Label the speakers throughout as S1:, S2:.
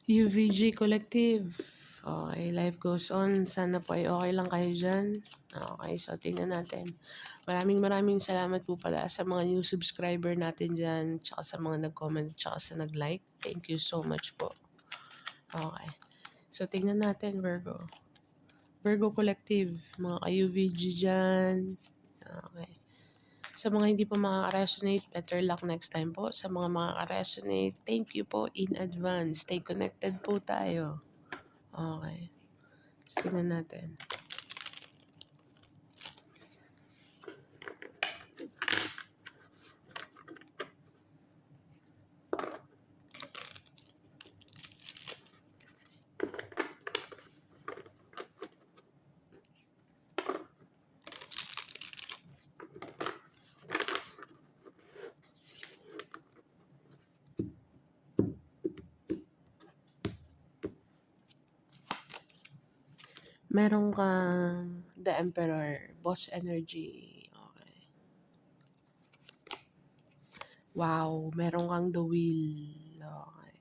S1: UVG Collective. Okay, life goes on. Sana po ay okay lang kayo dyan. Okay, so tingnan natin. Maraming salamat po pala sa mga new subscriber natin dyan, tsaka sa mga nag-comment, tsaka sa nag-like. Thank you so much po. Okay. So tingnan natin, Virgo. Virgo Collective, mga ka-UVG dyan. Okay. Sa mga hindi pa makaka-resonate, better luck next time po. Sa mga makaka-resonate, thank you po in advance. Stay connected po tayo. Okay. So, tingnan natin. Meron kang The Emperor, Boss Energy. Okay. Wow, meron kang The Wheel. Okay.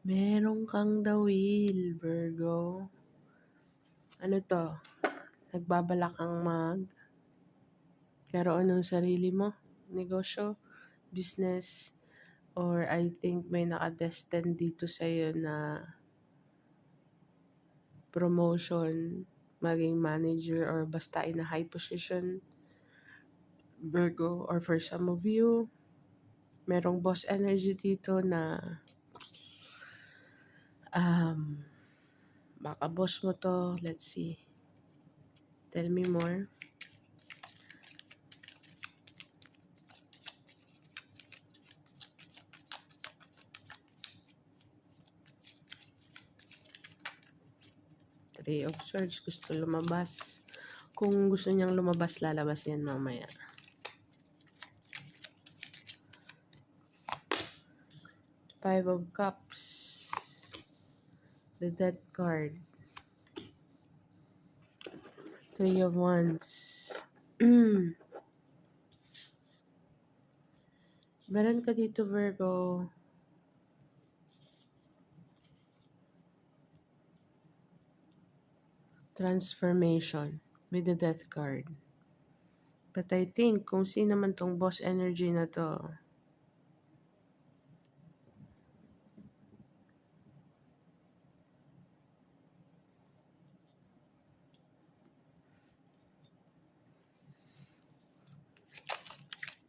S1: Meron kang The Wheel, Virgo. Ano to? Nagbabalak kang karoon ng sarili mo, negosyo, business, or I think may naka-destined dito sa'yo na promotion, maging manager, or basta in a high position, Virgo, or for some of you, merong boss energy dito na baka boss mo to. Let's see. Tell me more. Three of Swords, gusto lumabas. Kung gusto niyang lumabas, lalabas yan mamaya. Five of Cups. The Death card. Three of Wands. Meron ka dito, Virgo. Transformation with the Death card. But I think kung sino man tong boss energy na to,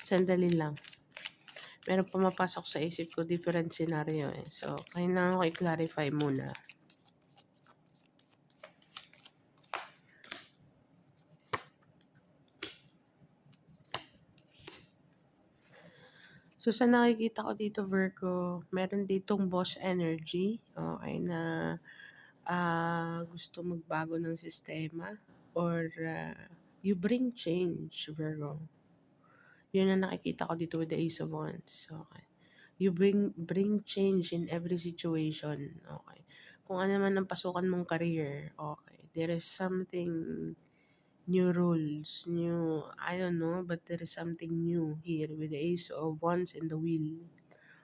S1: sandali lang. Meron pumapasok sa isip ko different scenario eh. So, kailangan ko i-clarify muna. So, sa nakikita ko dito, Virgo, meron ditong boss energy. Okay, na gusto magbago ng sistema or you bring change, Virgo. Yun ang nakikita ko dito with the Ace of Wands. Okay. You bring change in every situation. Okay. Kung ano man ang pasukan mong career, okay. There is something new rules, new, I don't know, but there is something new here with the Ace of Wands and the Wheel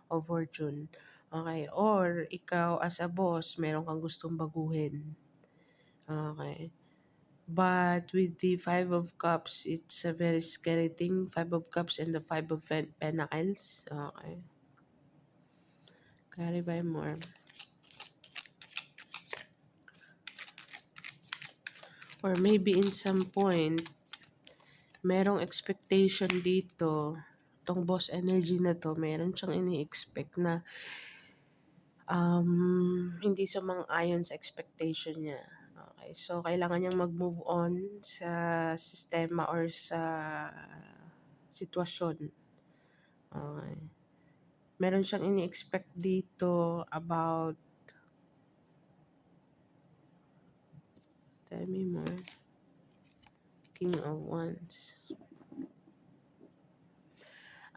S1: of Fortune. Okay. Or ikaw as a boss, meron kang gustong baguhin. Okay. But with the Five of Cups, it's a very scary thing. Five of Cups and the Five of Pentacles. Okay. Clarify more. Or maybe in some point, merong expectation dito. Tong boss energy na to, meron siyang ini-expect na hindi sumang-ayon sa expectation niya. Okay, so kailangan niyang mag-move on sa sistema or sa sitwasyon. Okay. Meron siyang ini-expect dito about, tell me more, King of Wands.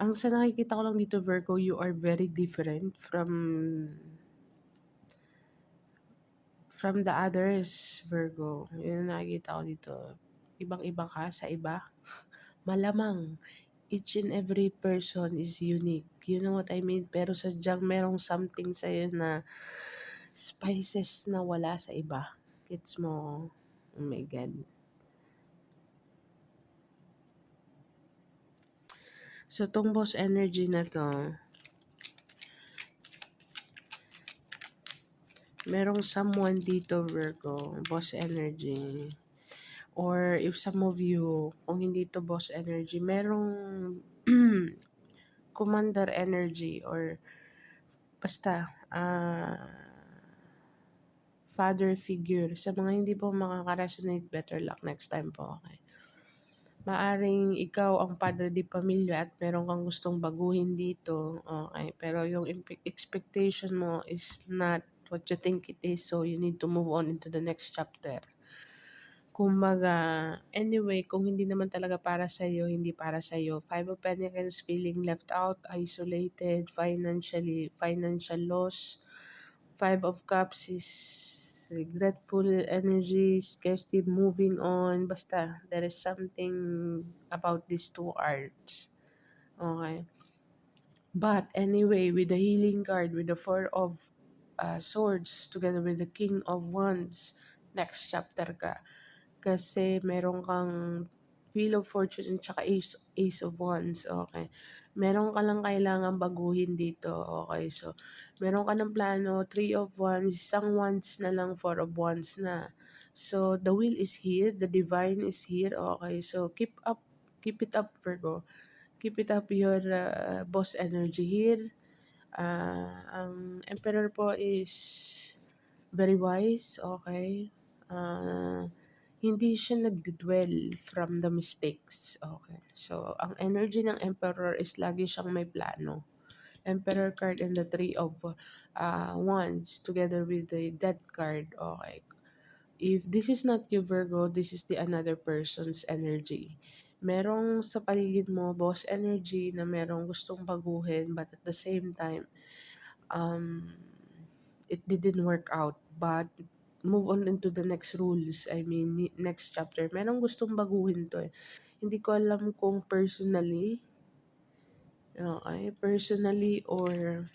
S1: Ang sa nakikita ko lang dito, Virgo, you are very different from the others, Virgo. Yun ang nakikita ko dito. Ibang-iba ka sa iba. Malamang each and every person is unique. You know what I mean? Pero sadyang merong something sa'yo na spices na wala sa iba. Gets mo? Oh my God. So, tong boss energy na to, merong someone dito, Virgo, boss energy. Or if some of you, kung hindi to boss energy, merong commander energy or basta, father figure. Sa mga hindi po makaka-resonate, better luck next time po, okay? Maaring ikaw ang padre di pamilya at meron kang gustong baguhin dito, okay? Pero yung expectation mo is not what you think it is, so you need to move on into the next chapter. Kumbaga, anyway, kung hindi naman talaga para sa'yo, hindi para sa'yo. Five of Pentacles, feeling left out, isolated, financial loss. Five of Cups is regretful energy, scarcity, moving on. Basta, there is something about these two arts. Okay. But anyway, with the healing card, with the Four of Swords, together with the King of Wands, next chapter ka. Kasi meron kang Wheel of Fortune at saka Ace of Wands, okay. Meron ka lang kailangan baguhin dito, okay. So, meron ka ng plano, Three of Wands, isang Wands na lang, Four of Wands na. So, the wheel is here, the divine is here, okay. So, keep it up, Virgo. Keep it up your boss energy here. Ang Emperor po is very wise, okay. Hindi siya nagdidwell from the mistakes, okay. So, ang energy ng Emperor is lagi siyang may plano. Emperor card and the Three of Wands together with the Death card, okay. If this is not you, Virgo, this is the another person's energy. Merong sa paligid mo, boss energy, na merong gustong baguhin, but at the same time, it didn't work out. But move on into the next rules. I mean, next chapter. Merong gustong baguhin to eh. Hindi ko alam kung personally, okay, personally or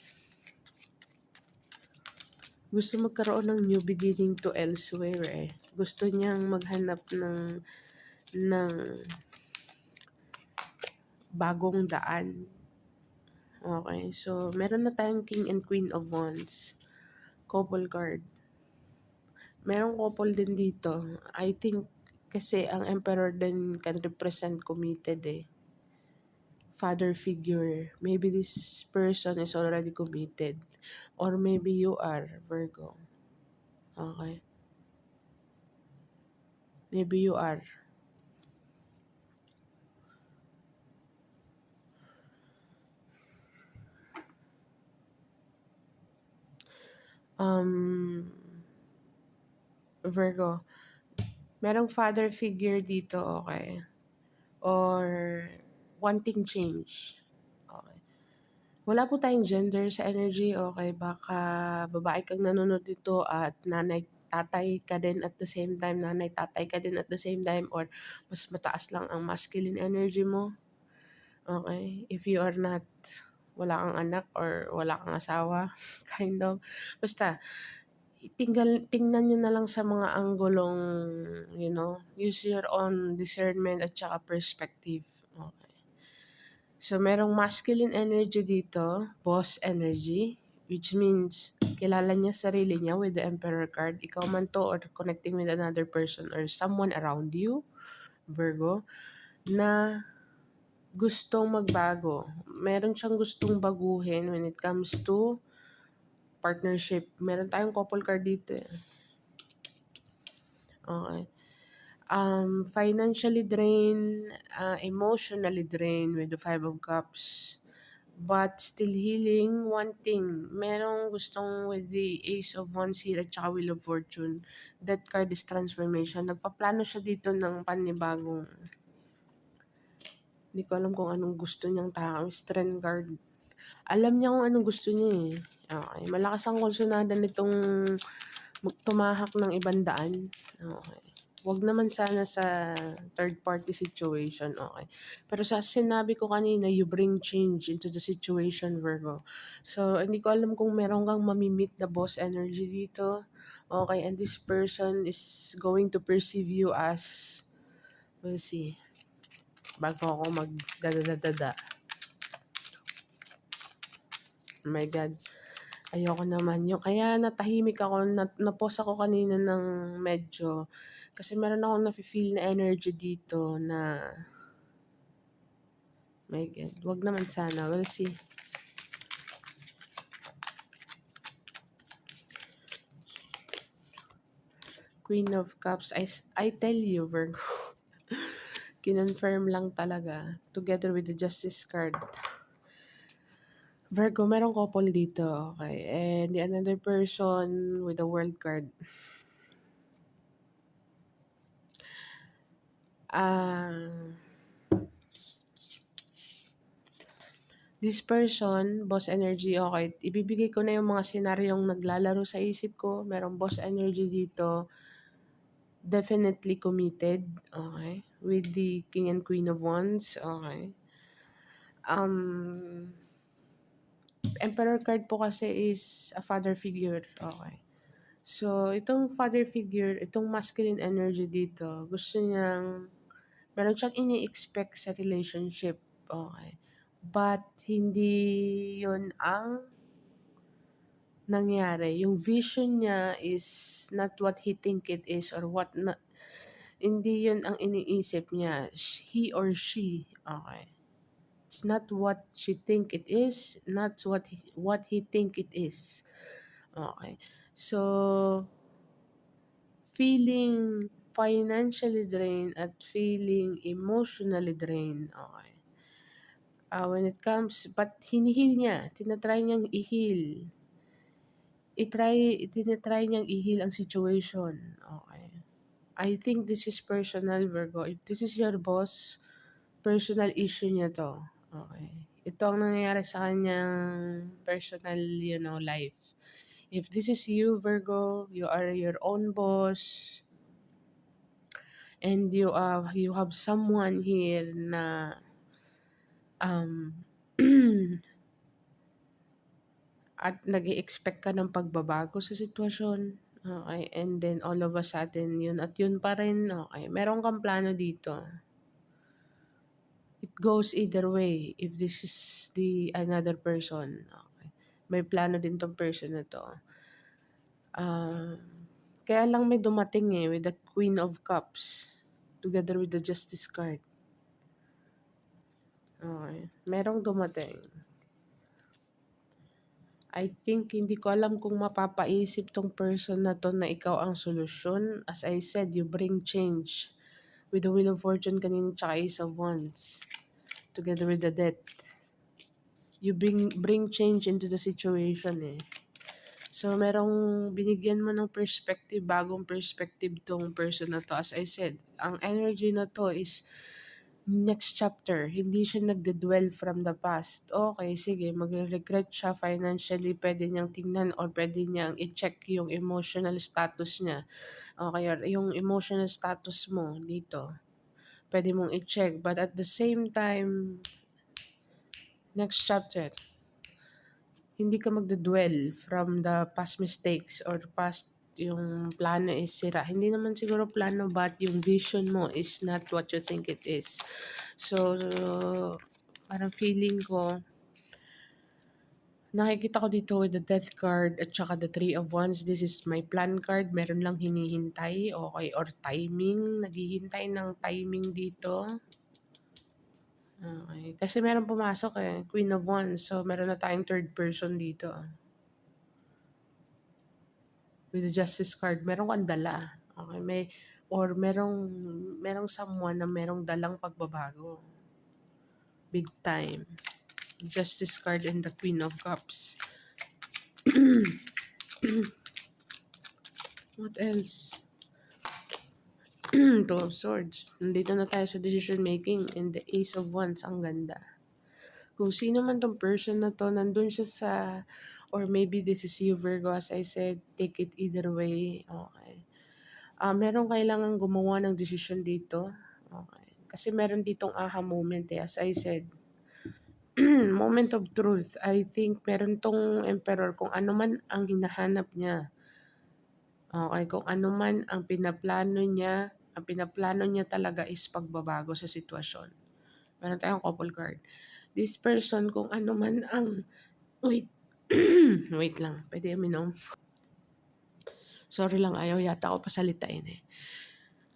S1: gusto magkaroon ng new beginning to elsewhere eh. Gusto niyang maghanap ng bagong daan. Okay, so meron na tayong King and Queen of Wands. Couple card. Merong couple din dito. I think kasi ang Emperor din can represent committed eh. Father figure. Maybe this person is already committed. Or maybe you are, Virgo. Okay. Maybe you are. Virgo. Merong father figure dito, okay. Or wanting change. Okay. Wala po tayong gender sa energy, okay. Baka babae kang nanonood dito at tatay ka din at the same time, tatay ka din at the same time, or mas mataas lang ang masculine energy mo. Okay. If you are not, wala kang anak or wala kang asawa, kind of. Basta, tingnan nyo na lang sa mga anggulong, use your own discernment at saka perspective. Okay. So, merong masculine energy dito, boss energy, which means kilala niya sarili niya with the Emperor card. Ikaw man to or connecting with another person or someone around you, Virgo, na gustong magbago. Meron siyang gustong baguhin when it comes to partnership. Meron tayong couple card dito eh. Okay. Financially drained, emotionally drained with the Five of Cups. But still healing, wanting. Merong gustong with the Ace of Wands here at saka Wheel of Fortune. That card is transformation. Nagpaplano siya dito ng panibagong. Hindi ko alam kung anong gusto niyang tao. Strength card. Alam niya kung anong gusto niya eh. Okay. Malakas ang konsonada nitong tumahak ng ibang daan. Okay. Wag naman sana sa third party situation, okay. Pero sa sinabi ko kanina, you bring change into the situation, Virgo. So, hindi ko alam kung meron kang mamimit na boss energy dito. Okay, and this person is going to perceive you as, we'll see, bago ako mag-dadadadada. Oh my God. Ayoko naman yung kaya natahimik ako, na-pause ako kanina ng medyo kasi meron akong nafe-feel na energy dito na my God, wag naman sana. We'll see. Queen of Cups. I tell you, Virgo. Kinonfirm lang talaga. Together with the Justice card. Virgo, merong couple dito. Okay. And the another person with the World card. This person, boss energy, okay. Ibibigay ko na yung mga senaryong naglalaro sa isip ko. Merong boss energy dito. Definitely committed. Okay. With the King and Queen of Wands. Okay. Emperor card po kasi is a father figure. Okay. So, itong father figure, itong masculine energy dito, gusto niyang, meron siyang ini-expect sa relationship. Okay. But, hindi yun ang nangyari. Yung vision niya is not what he think it is or what na, hindi yun ang iniisip niya. He or she. Okay. It's not what she think it is, not what he think it is. Okay. So, feeling financially drained at feeling emotionally drained. Okay. When it comes, but hinihil niya, tinatry niyang i-heal. Tinatry niyang i-heal ang situation. Okay. I think this is personal, Virgo. If this is your boss, personal issue niya to. Okay. Ito ang nangyayari sa kanyang personal, life. If this is you, Virgo, you are your own boss, and you have someone here na um at nag-e-expect ka ng pagbabago sa sitwasyon. Okay, and then all of a sudden yun at yun pa rin. Okay, meron kang plano dito. It goes either way if this is the another person. Okay. May plano din tong person na to. Um, Kaya lang may dumating with the Queen of Cups together with the Justice card. Okay. Merong dumating. I think hindi ko alam kung mapapaisip tong person na to na ikaw ang solusyon. As I said, you bring change. With the Wheel of Fortune kanina tsaka Ace of Wands. Together with the Death. You bring change into the situation eh. So, merong binigyan mo ng perspective, bagong perspective tong person na to. As I said, ang energy na to is next chapter. Hindi siya nagde-dwell from the past. Okay, sige, magre-regret siya financially. Pwede niyang tingnan or pwede niyang i-check yung emotional status niya. Okay, or yung emotional status mo dito. Pwede mong i-check. But at the same time, next chapter, hindi ka magdudwell from the past mistakes or past yung plano is sira. Hindi naman siguro plano but yung vision mo is not what you think it is. So, parang feeling ko, nakikita ko dito with the Death card at saka the Three of Wands. This is my plan card. Meron lang hinihintay. Okay. Or timing. Naghihintay ng timing dito. Okay. Kasi meron pumasok Queen of Wands. So, meron na tayong third person dito. With the Justice card, meron kang dala. Okay, merong someone na merong dalang pagbabago. Big time. Justice card and the Queen of Cups. What else? Two of Swords. Nandito na tayo sa decision making and the Ace of Wands. Ang ganda. Kung sino man tong person na to, nandun siya sa, or maybe this is you, Virgo, as I said, take it either way. Okay. Merong kailangang gumawa ng desisyon dito, okey. Kasi meron ditong aha moment, eh, as I said. Moment of truth, I think meron 'tong emperor kung ano man ang hinahanap niya, okey, kung ano man ang pinaplano niya talaga is pagbabago sa sitwasyon. Meron tayong couple card. This person kung ano man ang wait, wait lang, puwede uminom? Sorry lang, ayaw yata ako pasalitain, eh.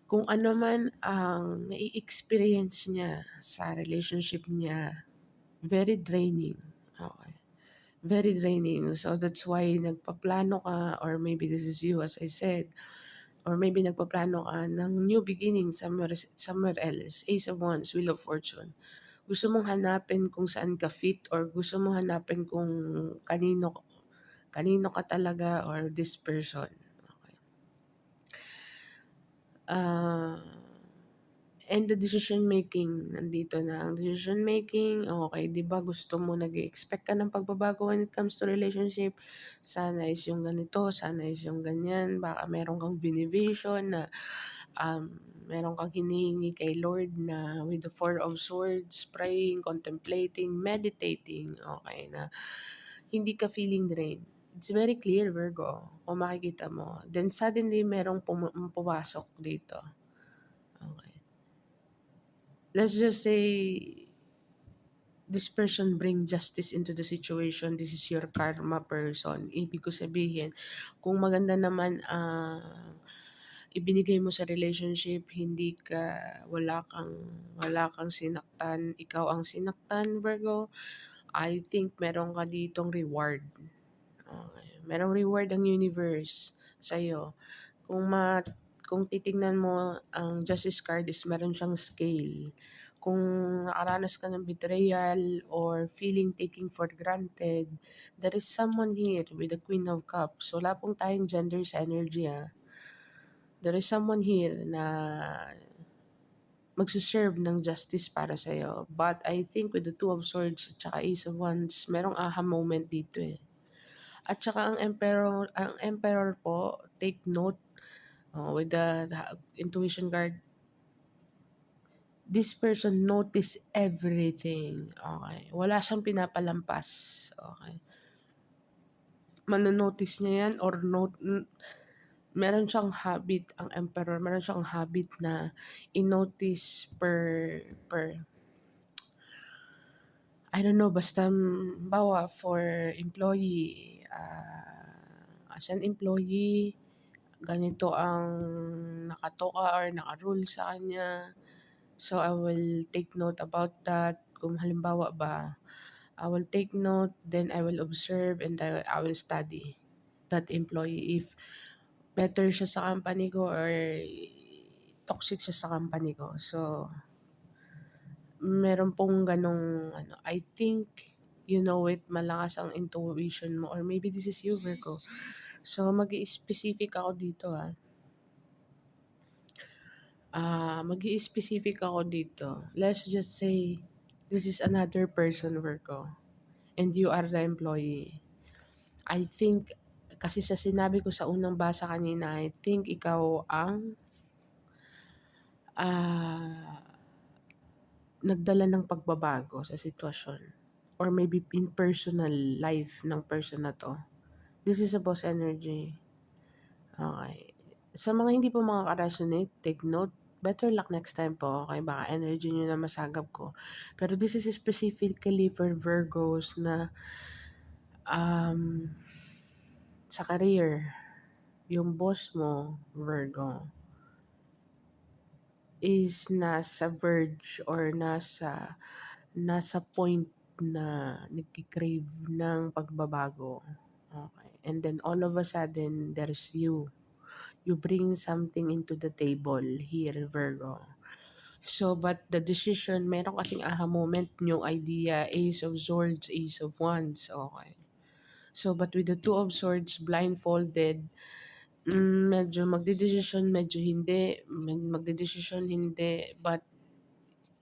S1: Kung ano man ang nai-experience niya sa relationship niya, very draining, okey. Very draining. So, that's why nagpaplano ka or maybe this is you as I said, or maybe nagpaplano ka ng new beginning somewhere else. Ace of Wands, Wheel of Fortune. Gusto mong hanapin kung saan ka fit or gusto mong hanapin kung kanino kanino ka talaga or this person, okey. Ah, and the decision making, nandito na ang decision making, okey, 'di ba gusto mo nag-e-expect ka ng pagbabago when it comes to relationship, sana is yung ganito, sana is yung ganyan, baka meron kang vini-vision na, meron kang hinihingi kay Lord na with the Four of Swords, praying, contemplating, meditating, okey, na hindi ka feeling drained. It's very clear Virgo, kung makikita mo. Then suddenly merong pumasok dito, okey. Let's just say, this person bring justice into the situation, this is your karma person. Ibig ko sabihin, kung maganda naman ang ibinigay mo sa relationship, wala kang sinaktan, ikaw ang sinaktan, Virgo, I think meron ka ditong reward. Okey, merong reward ang universe sa'yo. Kung ma kung titignan mo ang Justice card is meron siyang scale. Kung nakaranas ka ng betrayal or feeling taking for granted, there is someone here with the Queen of Cups. Wala pong tayong gender sa energy, There is someone here na magse-serve ng justice para sa'yo. But I think with the Two of Swords at saka Ace of Wands, merong aha moment dito, eh. At saka ang emperor po, take note, with the intuition card, this person notice everything, okay. Wala siyang pinapalampas, okay. Mano-notice niya yan or meron siyang habit, ang emperor, meron siyang habit na i-notice per I don't know, basta halimbawa for employee, as an employee, ganito ang nakatoka or naka-rule sa kanya. So, I will take note about that. Kung halimbawa ba, I will take note, then I will observe and I will study that employee if better siya sa company ko or toxic siya sa company ko. So, meron pong ganong ano, I think you know it, malakas ang intuition mo or maybe this is you, Virgo. So, mag-i-specific ako dito, mag-i-specific ako dito. Let's just say, this is another person, Virgo, and you are the employee. I think, kasi sa sinabi ko sa unang basa kanina, I think ikaw ang ah, nagdala ng pagbabago sa sitwasyon or maybe in personal life ng person na 'to. This is a boss energy. Okay. Sa mga hindi po makaka-resonate, take note. Better luck next time po, okay? Baka energy niyo na masagap ko. Pero this is specifically for Virgos na um, sa career, yung boss mo, Virgo, is nasa verge or nasa point na nagki-crave ng pagbabago. Okay. And then all of a sudden, there's you. You bring something into the table here, Virgo. So, but the decision, meron kasing aha moment, new idea, Ace of Swords, Ace of Wands. Okay. So, but with the Two of Swords, blindfolded, medyo magdedesisyon, medyo hindi, magdedesisyon, hindi, but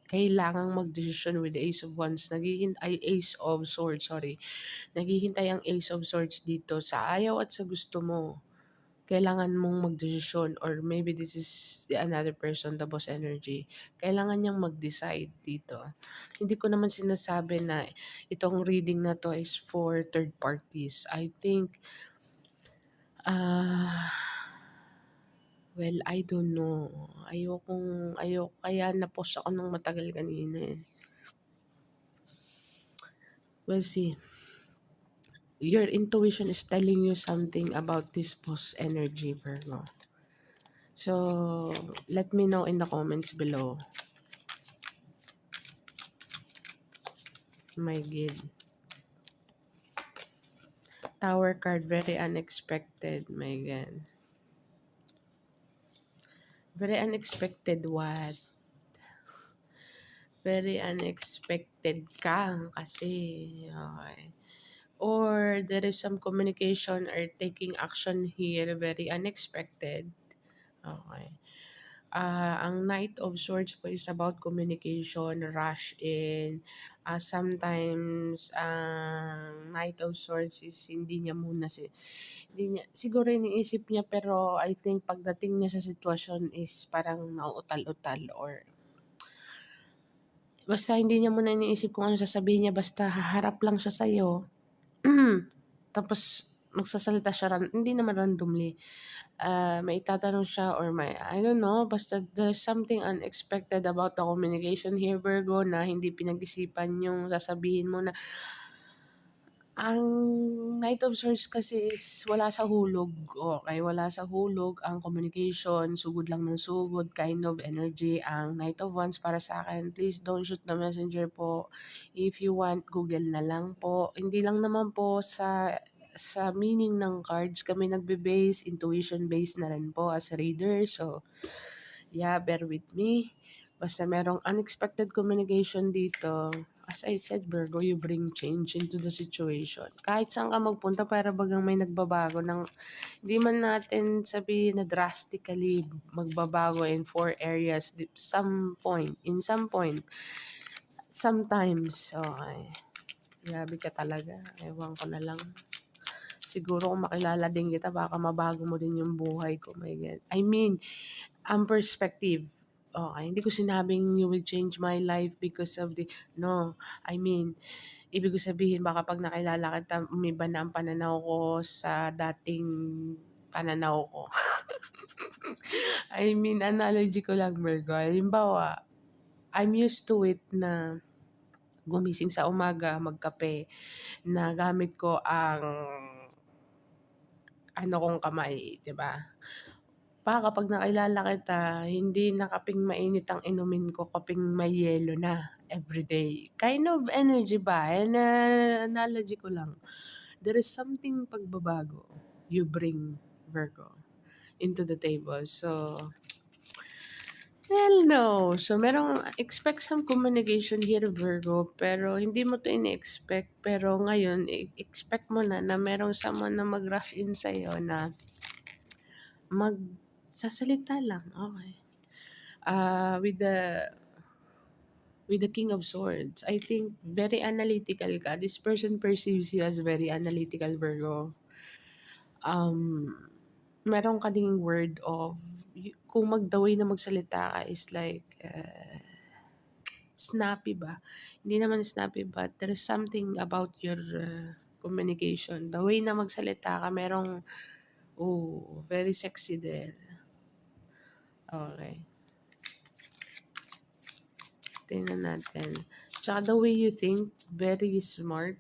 S1: kailangang magdesisyon with the Ace of Wands. Ace of Swords, sorry. Naghihintay ang Ace of Swords dito sa ayaw at sa gusto mo. kailangan mong magdesisyon, or maybe this is the another person, the boss energy. Kailangan niyang mag-decide dito. Hindi ko naman sinasabi na itong reading na 'to is for third parties. I think, ah, well, I don't know. Kaya na-pause ako ng matagal kanina, eh. We'll see. Your intuition is telling you something about this boss energy, Virgo. So, let me know in the comments below. My God. Tower card, very unexpected. My God. Very unexpected what? Very unexpected ka kasi. Okay. Or there is some communication or taking action here, very unexpected. Okay. Ang Knight of Swords po is about communication, rush in. Sometimes, ang Knight of Swords is hindi niya, siguro iniisip niya, pero I think pagdating niya sa sitwasyon is parang nauutal-utal, or basta hindi niya muna iniisip kung ano sasabihin niya, basta haharap lang siya sa'yo. Tapos magsasalita siya, hindi naman randomly. May itatanong siya, or I don't know, basta there's something unexpected about the communication here, Virgo, na hindi pinag-isipan yung sasabihin mo na. Ang Knight of Swords kasi is wala sa hulog, okay, wala sa hulog ang communication, sugod lang ng sugod kind of energy ang Knight of Wands para sa akin. Please don't shoot the messenger po. If you want, Google na lang po. Hindi lang naman po sa meaning ng cards kami nagbe-base, intuition based na rin po as a reader. So, yeah, bear with me. Basta merong unexpected communication dito. As I said, Virgo, you bring change into the situation. Kahit saan ka magpunta, para bagang may nagbabago ng, hindi man natin sabihin na drastically magbabago in 4 areas, in some point, sometimes, okay. Grabe ka talaga. Ewan ko na lang. Siguro kung makilala din kita, baka mabago mo din yung buhay ko. My God. I mean, ang perspective. Okay, hindi ko sinabing you will change my life because of the, no, I mean, ibig ko sabihin baka pag nakilala kita, umiba na ang pananaw ko sa dating pananaw ko. I mean, analogy ko lang, Virgo. Halimbawa, I'm used to it na gumising sa umaga, magkape, na gamit ko ang ano kong kamay, 'di ba? Kapag nakilala kita, hindi na kaping mainit ang inumin ko, kaping may yelo na everyday. Kind of energy ba, analogy ko lang. There is something pagbabago you bring, Virgo, into the table. So, well, no. So, expect some communication here, Virgo, pero hindi mo to ini-expect. Pero ngayon, expect mo na merong someone na mag-rush in sa'yo na magsasalita lang, okay. With the King of Swords, I think very analytical ka. This person perceives you as very analytical, Virgo. Meron ka ding word of, kung the way na magsalita ka is like, snappy ba? Hindi naman snappy, but there is something about your communication. The way na magsalita ka, very sexy there. Okay. Tingnan natin. Tsaka the way you think, very smart.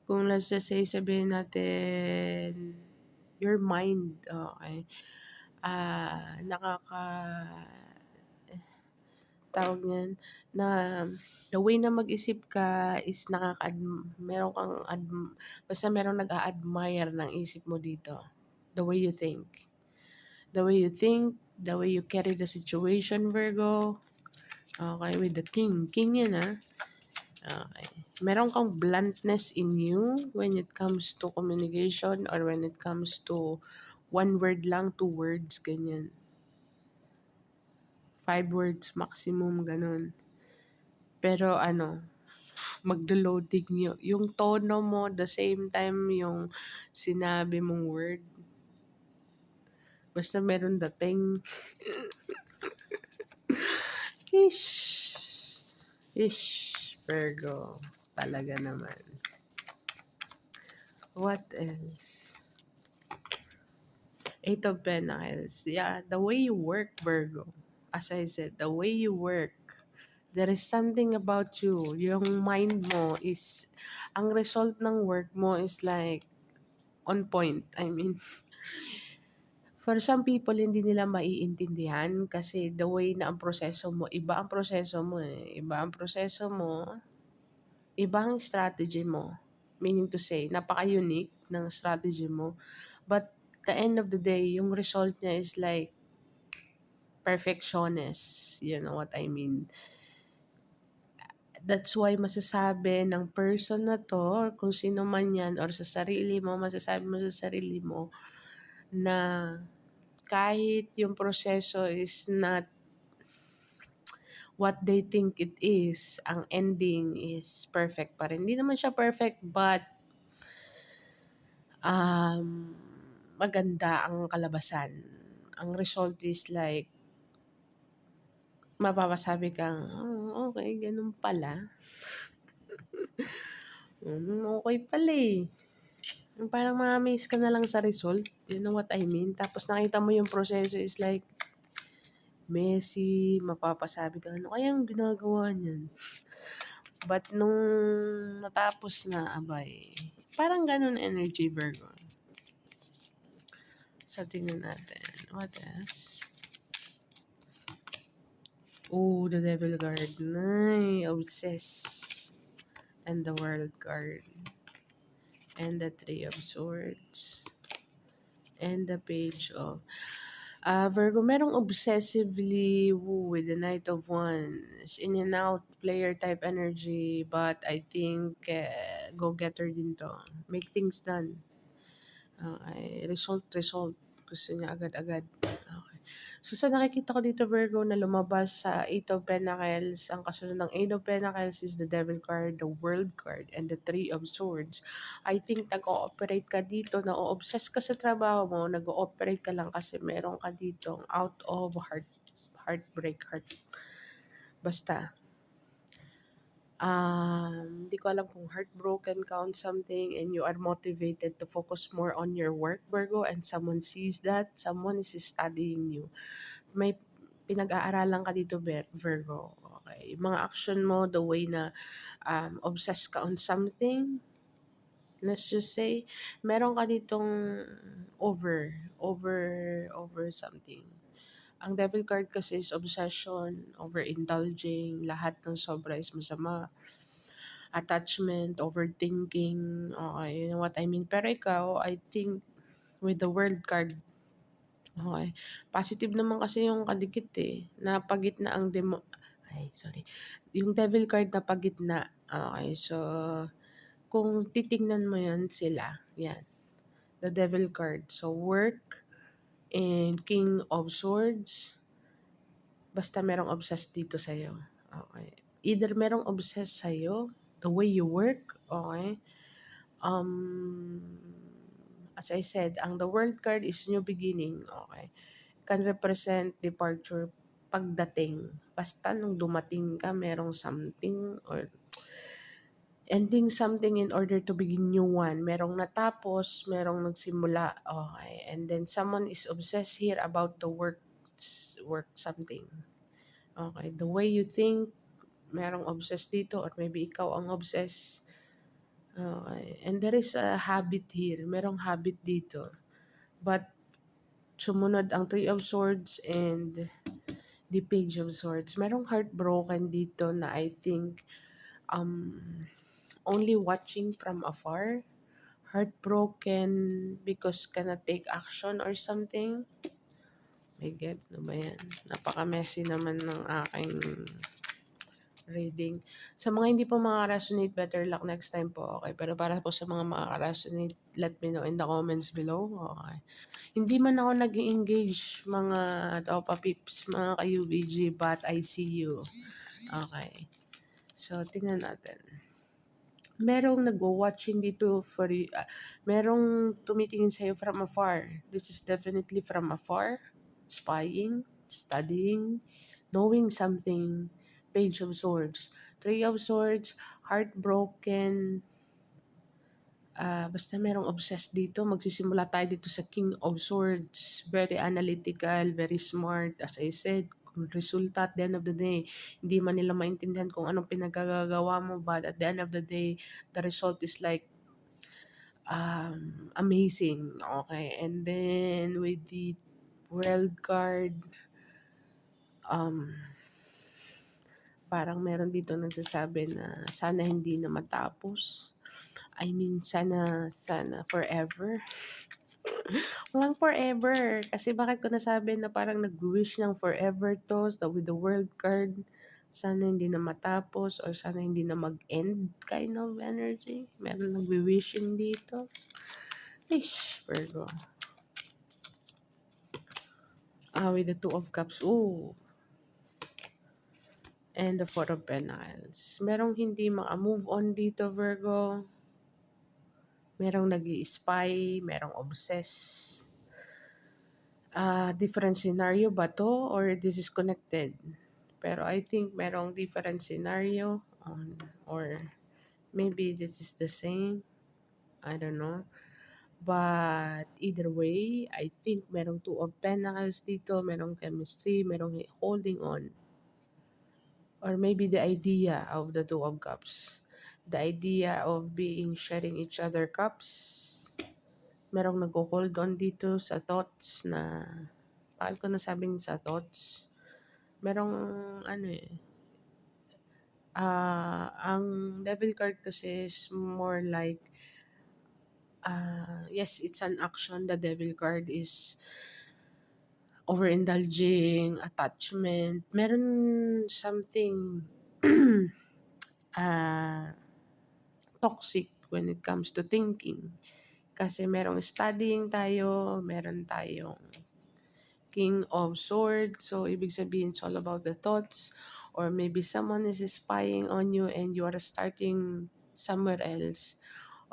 S1: Kung let's just say, sabihin natin, your mind, okay. Tawag niyan, na the way na mag-isip ka is meron kang, basta merong nag-a-admire ng isip mo dito. The way you think. The way you think, the way you carry the situation, Virgo. Okay, with the king. King yan, Okay. Meron kang bluntness in you when it comes to communication, or when it comes to one word lang, 2 words, ganyan. 5 words maximum, ganun. Pero maglo-loading yung tono mo, the same time yung sinabi mong word. Basta meron dating. Ish. Ish. Virgo. Talaga naman. What else? Eight of Pentacles. Yeah, the way you work, Virgo. As I said, the way you work. There is something about you. Yung mind mo is, ang result ng work mo is like, on point. I mean, for some people, hindi nila maiintindihan kasi the way na ang proseso mo, iba ang proseso mo eh. Iba ang proseso mo, iba ang strategy mo. Meaning to say, napaka-unique ng strategy mo. But the end of the day, yung result niya is like perfectionist. You know what I mean? That's why masasabi ng person na to, or kung sino man yan, or sa sarili mo, masasabi mo sa sarili mo, na kahit yung proseso is not what they think it is, ang ending is perfect pa rin. Hindi naman siya perfect, but um, maganda ang kalabasan. Ang result is like, mapapasabi kang, oh, okay, ganun pala. Okay pala eh. Yung parang ma-amaze ka na lang sa result. You know what I mean? Tapos nakita mo yung proseso is like, messy, mapapasabi ka, ano kayang ginagawa niyan? But nung natapos na, abay, parang ganun energy, Virgo. So, tingnan natin. What else? Oh, the Devil card. Nay, obsess. And the World card. And the Three of Swords. And the Page of... Virgo, merong obsessively with the Knight of Wands. In and out, player type energy. But I think, go-getter din to. Make things done. Result. Gusto niya agad-agad. Okay. So, sa nakikita ko dito, Virgo, na lumabas sa Eight of Pentacles, ang kasunod ng Eight of Pentacles is the Devil card, the World card, and the Three of Swords. I think nag-ooperate ka dito, na-obsess ka sa trabaho mo, nag-ooperate ka lang kasi meron ka dito out of heartbreak. Basta, hindi ko alam kung heartbroken ka on something and you are motivated to focus more on your work, Virgo, and someone sees that, someone is studying you. May pinag-aaralan ka dito, Virgo. Okay. Yung mga action mo, the way na obsessed ka on something, let's just say, meron ka ditong over something. Ang Devil card kasi is obsession, overindulging, lahat ng sobra is masama. Attachment, overthinking, okay, you know what I mean? Pero ikaw, I think, with the World card, okay, positive naman kasi yung kadikit eh, na pagitna ang yung Devil card na pagitna, okay, so, kung titingnan mo yan sila, yan, the Devil card, so work, and King of Swords, basta merong obsessed dito sa'yo. Okay. Either merong obsessed sa'yo, the way you work, okay? As I said, ang the World card is new beginning, okay? Can represent departure, pagdating. Basta nung dumating ka, merong something or ending something in order to begin new one. Merong natapos, merong nagsimula. Okay. And then someone is obsessed here about the work something. Okay. The way you think, merong obsessed dito or maybe ikaw ang obsessed. Okay. And there is a habit here. Merong habit dito. But sumunod ang Three of Swords and the Page of Swords. Merong heartbroken dito na I think only watching from afar, heartbroken because cannot take action or something. My God, ano ba yan? Napaka-messy naman ng aking reading. Sa mga hindi po makaka-resonate, better luck next time po, okay? Pero para po sa mga makaka-resonate, let me know in the comments below, okay? Hindi man ako nag-engage mga Topa Pips, mga ka-UBG, but I see you. Okay. So, tingnan natin. merong nagwa-watching dito merong tumitingin sa'yo from afar. This is definitely from afar, spying, studying, knowing something. Page of Swords. Three of Swords, heartbroken, basta merong obsessed dito. Magsisimula tayo dito sa King of Swords. Very analytical, very smart. As I said, kung resulta at the end of the day, hindi man nila maintindihan kung anong pinagagagawa mo, but at the end of the day, the result is like amazing. Okay, and then with the world card, um, parang meron dito nagsasabi na sana hindi na matapos. I mean, sana forever. Walang forever. Kasi bakit ko nasabi na parang nag-wish ng forever to with the world card. Sana hindi na matapos or sana hindi na mag-end kind of energy. Meron nagwi-wishing dito. Ish, Virgo. With the Two of Cups. Ooh. And the Four of Pentacles. Merong hindi maka-move on dito, Virgo. Merong nag-i-spy, merong obsess. Different scenario ba to or this is connected? Pero I think merong different scenario or maybe this is the same. I don't know. But either way, I think merong Two of Pentacles dito, merong chemistry, merong holding on. Or maybe the idea of the Two of Cups. The idea of being sharing each other cups. Merong nag-hold on dito sa thoughts na, bakit ko nasabing sa thoughts? Merong ano ang devil card kasi is more like, yes, it's an action. The devil card is overindulging, attachment. Meron something uh, toxic when it comes to thinking. Kasi merong studying tayo, meron tayong King of Swords. So, ibig sabihin, it's all about the thoughts. Or maybe someone is spying on you and you are starting somewhere else.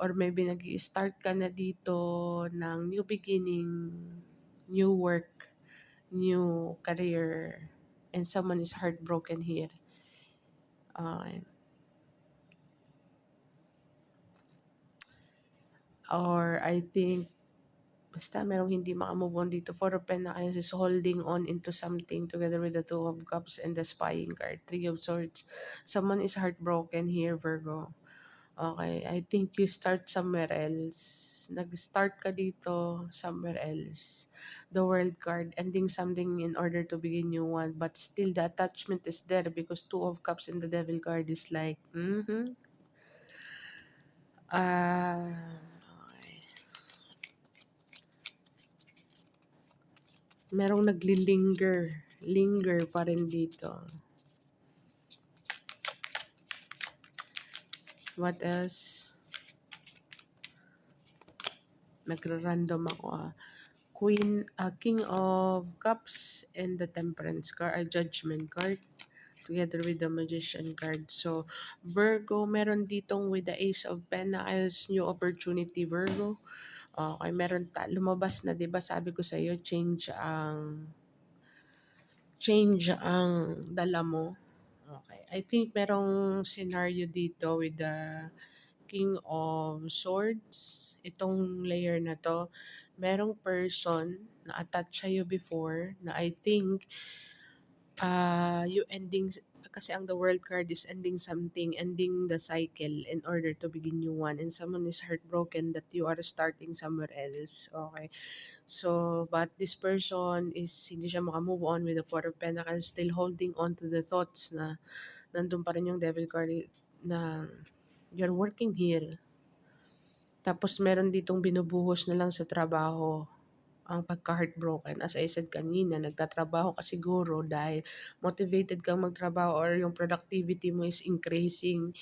S1: Or maybe nag-i-start ka na dito ng new beginning, new work, new career, and someone is heartbroken here. Or I think, basta merong hindi makamove on dito. Four of Pentacles is holding on into something together with the Two of Cups and the Spying card. Three of Swords. Someone is heartbroken here, Virgo. Okay, I think you start somewhere else. Nag-start ka dito somewhere else. The World card, ending something in order to begin new one. But still, the attachment is there because Two of Cups and the Devil card is like, okay. Merong linger pa rin dito. What else? Nagra-random ako King of Cups and the Temperance card, Judgment card, together with the Magician card. So, Virgo, meron ditong with the Ace of Pentacles, new opportunity, Virgo. Okay, meron lumabas na, 'di ba? Sabi ko sa iyo, change ang dala mo. Okay. I think merong scenario dito with the King of Swords. Itong layer na to, merong person na attached sa'yo before na I think you ending, kasi ang the world card is ending something, ending the cycle in order to begin new one, and someone is heartbroken that you are starting somewhere else. Okay. So, but this person is hindi siya maka-move on with the Four of Pentacles, still holding on to the thoughts na nandun pa rin yung Devil card na you're working here. Tapos meron ditong binubuhos na lang sa trabaho ang pagka-heartbroken. As I said kanina, nagtatrabaho ka siguro dahil motivated kang magtrabaho or yung productivity mo is increasing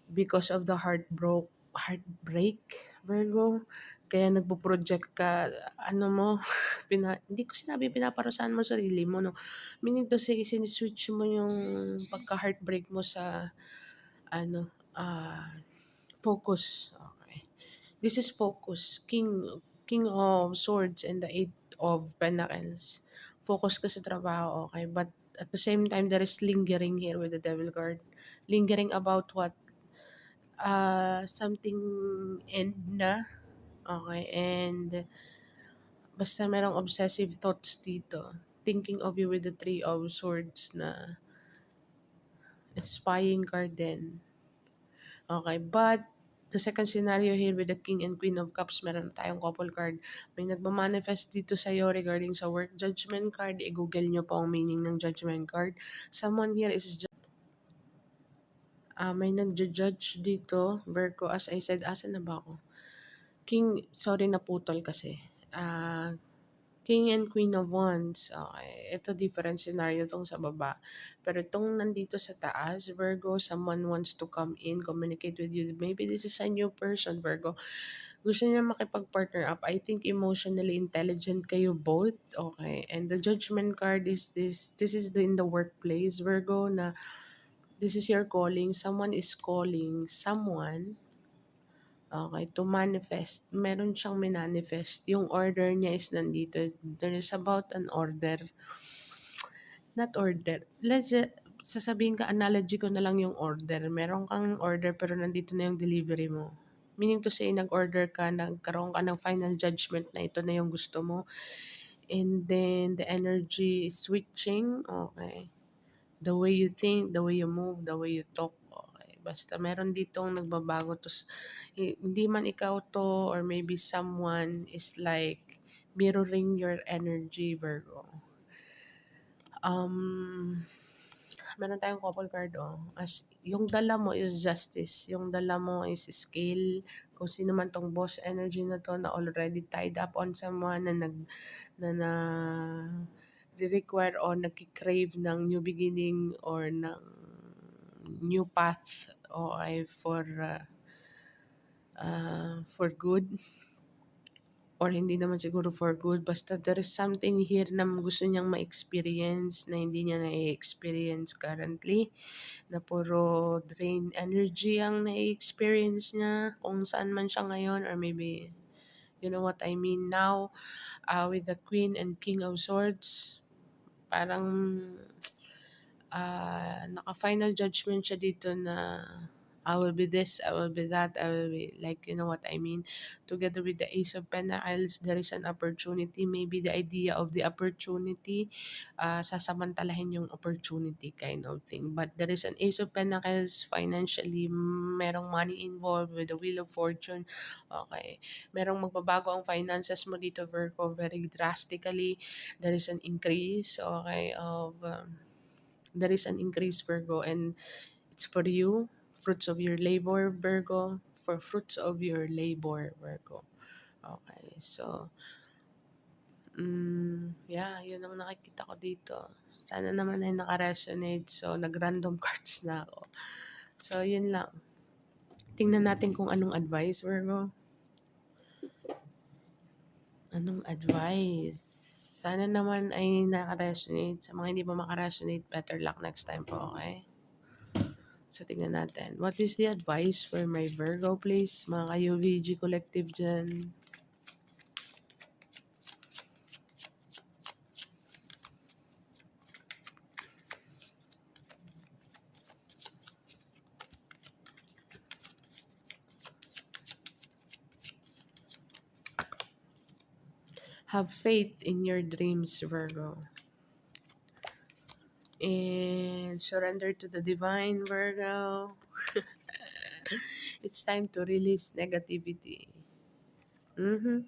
S1: because of the heartbreak, Virgo. Kaya nagpo-project ka, ano mo, hindi ko sinabi pinaparusahan mo sarili mo, no? Meaning to say, siniswitch mo yung pagka-heartbreak mo sa, ano, Focus. Okay. This is focus. King of Swords and the Eight of Pentacles. Focus ka sa trabaho, okay? But at the same time, there is lingering here with the Devil card. Lingering about what? Something end na. Okay, and basta merong obsessive thoughts dito. Thinking of you with the Three of Swords na spying card din. Okay, but the second scenario here with the King and Queen of Cups, meron tayong couple card. May nagmamanifest dito sa'yo regarding sa work. Judgment card, i-google nyo po ang meaning ng judgment card. Someone here is may nagja-judge dito, Virgo, as I said, asan na ba ako? King, sorry naputol kasi. King and Queen of Wands. Okay. Ito different scenario tong sa baba. Pero itong nandito sa taas, Virgo, someone wants to come in, communicate with you. Maybe this is a new person, Virgo. Gusto niya makipag-partner up. I think emotionally intelligent kayo both. Okay. And the judgment card is this is in the workplace, Virgo, na this is your calling. Someone is calling someone. Okay, to manifest. Meron siyang minanifest. Yung order niya is nandito. There is about an order. Not order. Sasabihin ka, analogy ko na lang yung order. Meron kang order pero nandito na yung delivery mo. Meaning to say, nag-order ka, nagkaroon ka ng final judgment na ito na yung gusto mo. And then, the energy is switching. Okay. The way you think, the way you move, the way you talk. Okay. Basta meron ditong nagbabago. Hindi man ikaw to or maybe someone is like mirroring your energy, Virgo. Meron tayong couple card, as yung dala mo is justice, yung dala mo is skill, kung sino man tong boss energy na to na already tied up on someone na require o nagki-crave ng new beginning or ng new path o ay for good or hindi naman siguro for good, basta there is something here na gusto niyang ma-experience na hindi niya na-experience currently, na puro drain energy ang na-experience niya kung saan man siya ngayon, or maybe you know what I mean now, with the Queen and King of Swords, parang naka-final judgment siya dito na I will be this, I will be that, I will be like, you know what I mean? Together with the Ace of Pentacles, there is an opportunity. Maybe the idea of the opportunity, sasamantalahin yung opportunity kind of thing. But there is an Ace of Pentacles, financially, merong money involved with the Wheel of Fortune. Okay. Merong magbabago ang finances mo dito, Virgo, very drastically. There is an increase, okay, there is an increase, Virgo, and it's for you. Fruits of your labor, Virgo. For fruits of your labor, Virgo. Okay, so, yeah, yun ang nakikita ko dito. Sana naman ay naka-resonate. So, nag-random cards na ako. So, yun lang. Tingnan natin kung anong advice, Virgo. Anong advice? Sana naman ay naka-resonate. Sa mga hindi pa maka-resonate, better luck next time po, okay? So, tingnan natin. What is the advice for my Virgo, please? Mga ka-UVG collective dyan. Have faith in your dreams, Virgo. And surrender to the divine, Virgo. It's time to release negativity. And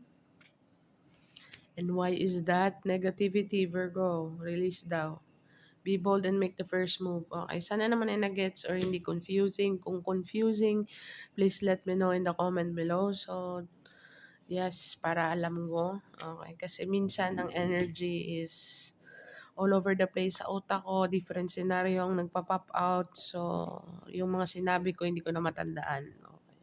S1: why is that negativity, Virgo? Release daw. Be bold and make the first move. Okay, sana naman ay nag-gets or hindi confusing. Kung confusing, please let me know in the comment below. So, yes, para alam ko. Okay, kasi minsan ang energy is all over the place sa utak ko. Different scenario ang nagpa-pop out. So, yung mga sinabi ko, hindi ko na matandaan. Okay.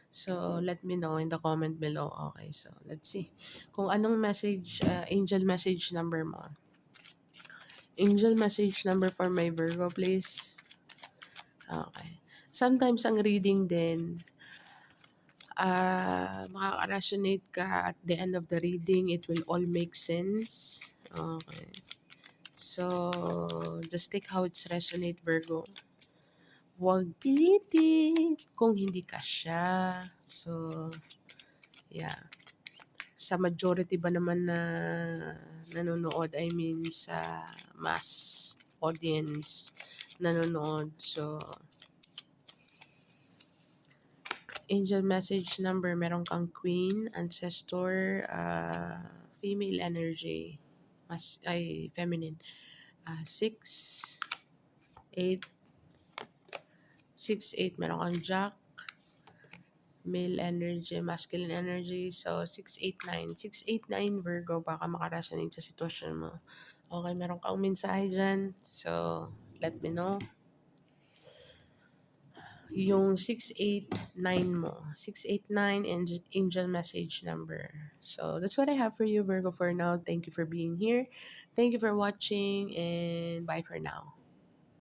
S1: So, let me know in the comment below. Okay, so let's see. Kung anong message, angel message number mo. Angel message number for my Virgo, please. Okay. Sometimes ang reading din, Makaka-resonate ka at the end of the reading. It will all make sense. Okay. So, just take how it's resonate, Virgo. Huwag pilitin kung hindi ka siya. So, yeah. Sa majority ba naman na nanonood, I mean sa mass audience nanonood. So, angel message number, meron kang queen, ancestor, female energy, feminine. 6, 8, 6, 8, meron kang jack, male energy, masculine energy. So, 6, 8, 9. 6, 8, 9, Virgo, baka makaresonate sa sitwasyon mo. Okay, meron kang mensahe dyan. So, let me know. Yung 6, 8, 9 mo. 6, 8, 9, angel message number. So, that's what I have for you, Virgo, for now. Thank you for being here. Thank you for watching, and bye for now.